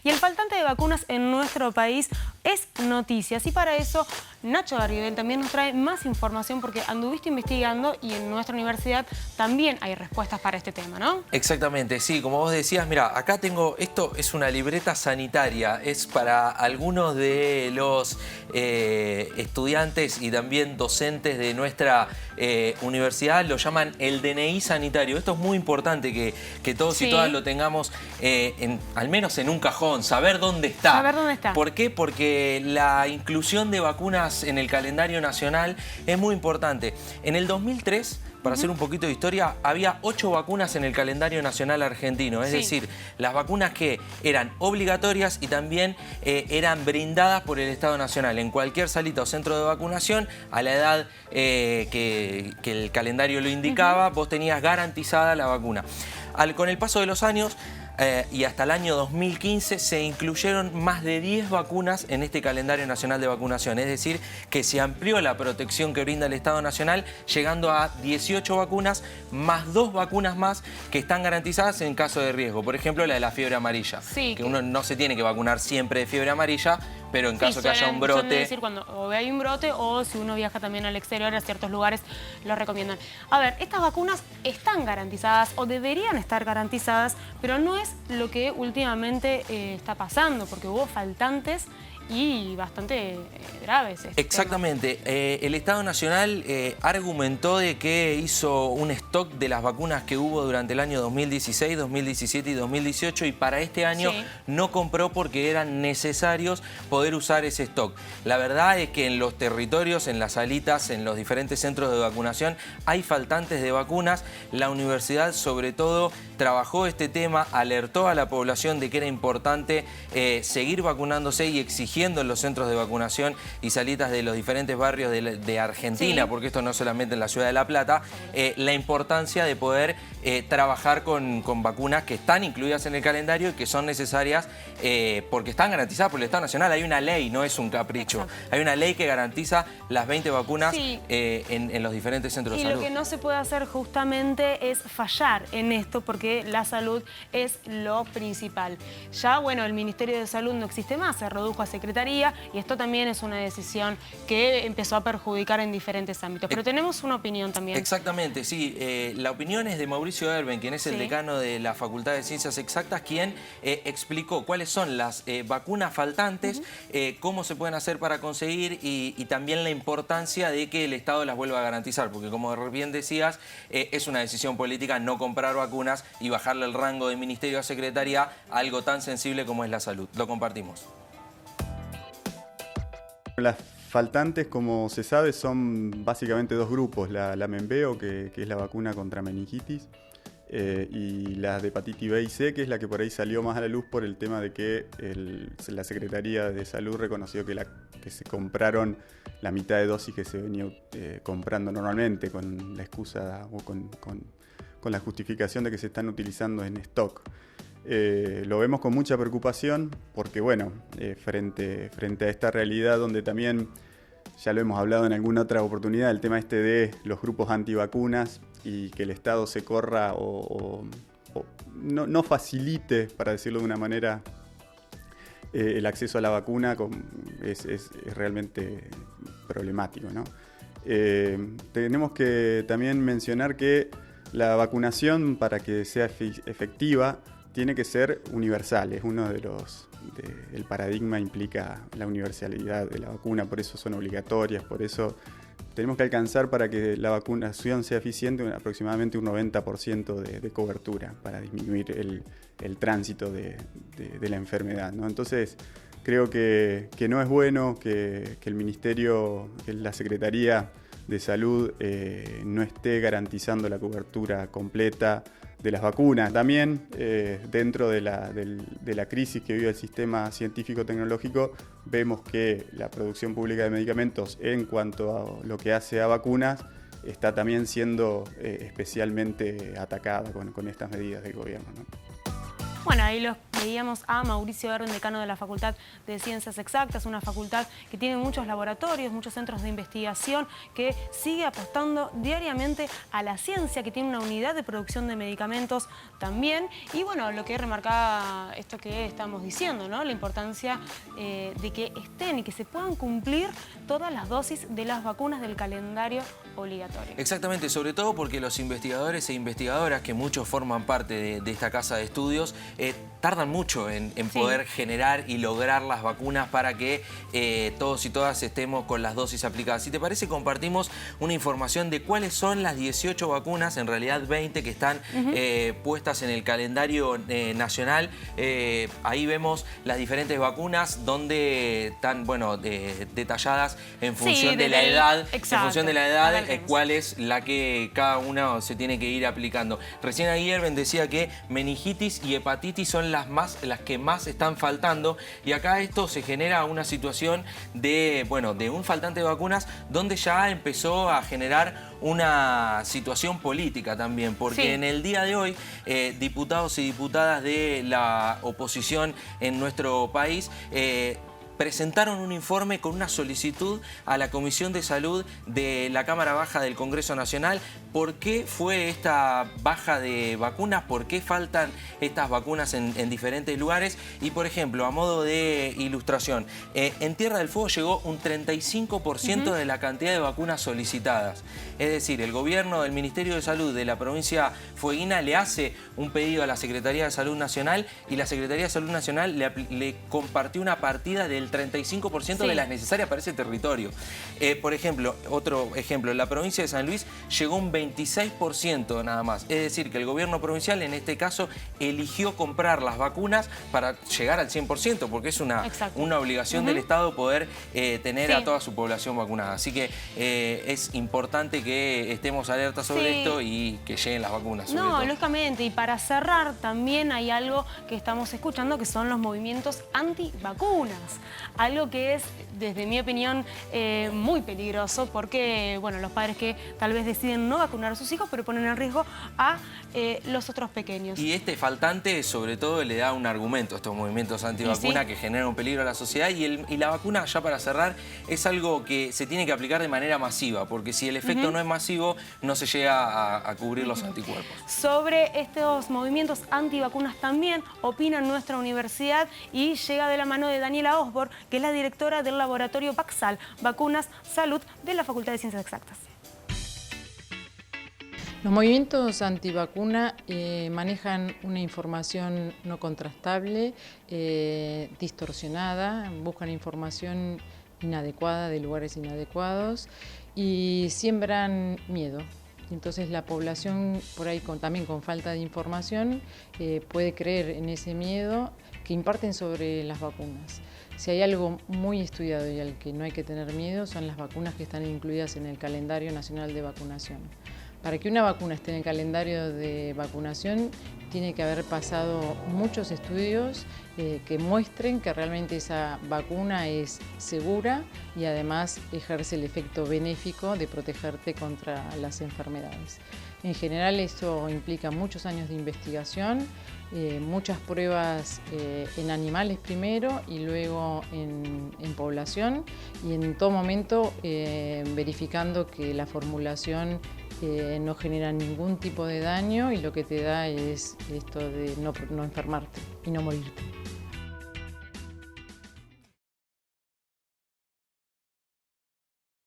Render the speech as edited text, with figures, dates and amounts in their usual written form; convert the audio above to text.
Y el faltante de vacunas en nuestro país es noticias. Y para eso, Nacho Garibel también nos trae más información porque anduviste investigando y en nuestra universidad también hay respuestas para este tema, ¿no? Exactamente, sí, como vos decías, mira, acá tengo, esto es una libreta sanitaria, es para algunos de los estudiantes y también docentes de nuestra universidad, lo llaman el DNI sanitario. Esto es muy importante que todos y todas lo tengamos al menos en un cajón, saber dónde está. Saber dónde está. ¿Por qué? Porque la inclusión de vacunas en el calendario nacional es muy importante. En el 2003, para hacer un poquito de historia, había 8 vacunas en el calendario nacional argentino. Es decir, las vacunas que eran obligatorias y también eran brindadas por el Estado Nacional. En cualquier salita o centro de vacunación, a la edad que el calendario lo indicaba, vos tenías garantizada la vacuna. Con el paso de los años, y hasta el año 2015 se incluyeron más de 10 vacunas en este calendario nacional de vacunación. Es decir, que se amplió la protección que brinda el Estado Nacional, llegando a 18 vacunas, más 2 vacunas más que están garantizadas en caso de riesgo. Por ejemplo, la de la fiebre amarilla. Sí, que uno no se tiene que vacunar siempre de fiebre amarilla, pero en caso que haya un brote... Suelen decir cuando o hay un brote o si uno viaja también al exterior, a ciertos lugares, lo recomiendan. A ver, estas vacunas están garantizadas o deberían estar garantizadas, pero no es lo que últimamente está pasando, porque hubo faltantes y bastante graves. Exactamente. El Estado Nacional argumentó de que hizo un stock de las vacunas que hubo durante el año 2016, 2017 y 2018 y para este año no compró porque eran necesarios poder usar ese stock. La verdad es que en los territorios, en las salitas, en los diferentes centros de vacunación hay faltantes de vacunas. La universidad sobre todo trabajó este tema, alertó a la población de que era importante seguir vacunándose y exigiendo en los centros de vacunación y salitas de los diferentes barrios de Argentina, porque esto no es solamente en la ciudad de La Plata, la importancia de poder trabajar con vacunas que están incluidas en el calendario y que son necesarias porque están garantizadas por el Estado Nacional. Hay una ley, no es un capricho. Hay una ley que garantiza las 20 vacunas en los diferentes centros de salud. Y lo que no se puede hacer justamente es fallar en esto porque la salud es lo principal. Ya, bueno, el Ministerio de Salud no existe más, se redujo a Secretaría y esto también es una decisión que empezó a perjudicar en diferentes ámbitos. Pero tenemos una opinión también. Exactamente, sí. La opinión es de Mauricio Erben, quien es el decano de la Facultad de Ciencias Exactas, quien explicó cuáles son las vacunas faltantes, cómo se pueden hacer para conseguir y también la importancia de que el Estado las vuelva a garantizar, porque como bien decías, es una decisión política no comprar vacunas y bajarle el rango de ministerio a secretaría a algo tan sensible como es la salud. Lo compartimos. Las faltantes, como se sabe, son básicamente 2 grupos. La Menveo, que es la vacuna contra meningitis, y las de hepatitis B y C, que es la que por ahí salió más a la luz por el tema de que la Secretaría de Salud reconoció que se compraron la mitad de dosis que se venía comprando normalmente, con la excusa o con la justificación de que se están utilizando en stock. Lo vemos con mucha preocupación porque, bueno, frente a esta realidad donde también, ya lo hemos hablado en alguna otra oportunidad, el tema de los grupos antivacunas y que el Estado se corra o no facilite, para decirlo de una manera, el acceso a la vacuna es realmente problemático, ¿no? Tenemos que también mencionar que la vacunación, para que sea efectiva, tiene que ser universal. Es uno de el paradigma implica la universalidad de la vacuna, por eso son obligatorias, por eso tenemos que alcanzar para que la vacunación sea eficiente aproximadamente un 90% de cobertura para disminuir el tránsito de la enfermedad, ¿no? Entonces, creo que no es bueno que el Ministerio, que la Secretaría de Salud no esté garantizando la cobertura completa de las vacunas. También dentro de la crisis que vive el sistema científico-tecnológico, vemos que la producción pública de medicamentos en cuanto a lo que hace a vacunas está también siendo especialmente atacada con estas medidas del gobierno, ¿no? Bueno, ahí los veíamos a Mauricio Erben, decano de la Facultad de Ciencias Exactas, una facultad que tiene muchos laboratorios, muchos centros de investigación, que sigue apostando diariamente a la ciencia, que tiene una unidad de producción de medicamentos también. Y bueno, lo que remarcaba esto que estamos diciendo, ¿no? La importancia de que estén y que se puedan cumplir todas las dosis de las vacunas del calendario obligatorio. Exactamente, sobre todo porque los investigadores e investigadoras, que muchos forman parte de esta casa de estudios, tardan mucho en poder generar y lograr las vacunas para que todos y todas estemos con las dosis aplicadas. Si te parece, compartimos una información de cuáles son las 18 vacunas, en realidad 20, que están puestas en el calendario nacional. Ahí vemos las diferentes vacunas donde están, bueno, detalladas en función de la edad. Exacto. En función de la edad, cuál es la que cada una se tiene que ir aplicando. Recién ahí Erben decía que meningitis y hepatitis son las que más están faltando, y acá esto se genera una situación de un faltante de vacunas, donde ya empezó a generar una situación política también, porque en el día de hoy diputados y diputadas de la oposición en nuestro país presentaron un informe con una solicitud a la Comisión de Salud de la Cámara Baja del Congreso Nacional. ¿Por qué fue esta baja de vacunas? ¿Por qué faltan estas vacunas en diferentes lugares? Y, por ejemplo, a modo de ilustración, en Tierra del Fuego llegó un 35% de la cantidad de vacunas solicitadas. Es decir, el gobierno del Ministerio de Salud de la provincia fueguina le hace un pedido a la Secretaría de Salud Nacional, y la Secretaría de Salud Nacional le compartió una partida del 35% de las necesarias para ese territorio. Por ejemplo, otro ejemplo, en la provincia de San Luis llegó un 26% nada más. Es decir, que el gobierno provincial en este caso eligió comprar las vacunas para llegar al 100%, porque es una obligación del Estado poder tener a toda su población vacunada. Así que es importante que estemos alertas sobre esto y que lleguen las vacunas. No, lógicamente. Y para cerrar, también hay algo que estamos escuchando, que son los movimientos antivacunas. Algo que es, desde mi opinión, muy peligroso, porque bueno, los padres que tal vez deciden no vacunar a sus hijos, pero ponen en riesgo a los otros pequeños. Y este faltante, sobre todo, le da un argumento a estos movimientos antivacuna que generan un peligro a la sociedad. Y la vacuna, ya para cerrar, es algo que se tiene que aplicar de manera masiva, porque si el efecto no es masivo, no se llega a cubrir los anticuerpos. Sobre estos movimientos antivacunas también opina nuestra universidad, y llega de la mano de Daniela Osborne, que es la directora del laboratorio Paxal, Vacunas Salud, de la Facultad de Ciencias Exactas. Los movimientos antivacuna manejan una información no contrastable, distorsionada, buscan información inadecuada de lugares inadecuados y siembran miedo. Entonces la población, por ahí también con falta de información, puede creer en ese miedo que imparten sobre las vacunas. Si hay algo muy estudiado y al que no hay que tener miedo, son las vacunas que están incluidas en el calendario nacional de vacunación. Para que una vacuna esté en el calendario de vacunación, tiene que haber pasado muchos estudios que muestren que realmente esa vacuna es segura y además ejerce el efecto benéfico de protegerte contra las enfermedades. En general, esto implica muchos años de investigación, muchas pruebas en animales primero y luego en población, y en todo momento verificando que la formulación no genera ningún tipo de daño y lo que te da es esto de no enfermarte y no morirte.